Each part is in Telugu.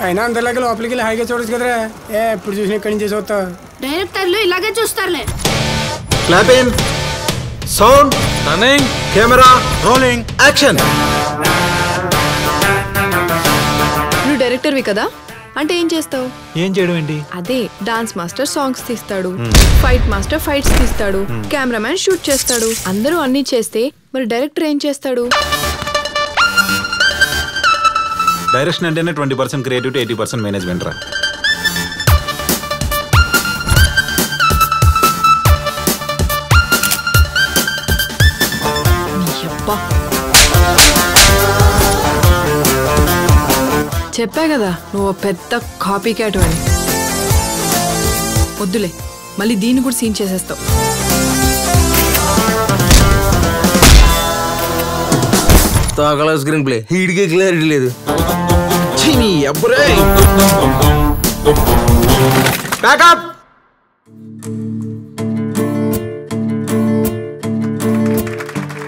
అయినా అందరిలాగా లోపలికి వెళ్ళి హాయిగా చూడొచ్చు కదరా. ఎప్పుడు చూసినా ఇక్కడి నుంచి చూస్తావు. డైరెక్టర్లు ఇలాగే చూస్తారులే. Clapping, sound, running, camera rolling, action. నువ్వు డైరెక్టర్వి కదా, అంటే ఏం చేస్తావు? ఏం చేయడం ఏంటి? అదే డాన్స్ మాస్టర్ సాంగ్స్ తీస్తాడు, ఫైట్ మాస్టర్ ఫైట్స్ తీస్తాడు, కెమెరామ్యాన్ షూట్ చేస్తాడు. అందరూ అన్ని చేస్తే మరి డైరెక్టర్ ఏం చేస్తాడు? డైరెక్షన్ అంటేనే 20% క్రియేటివిటీ, 80% మేనేజ్మెంట్ రా. చెప్పా కదా నువ్వు పెద్ద కాపీ క్యాట్ అని. వద్దులే, మళ్ళీ దీన్ని కూడా సీన్ చేసేస్తావు. తోకల స్క్రీన్ ప్లే హీడ్కి క్లారిటీ లేదు.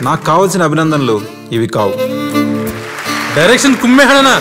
నాకు కావాల్సిన అభినందనలు ఇవి కావు. డైరెక్షన్ కుమ్మేహడనా.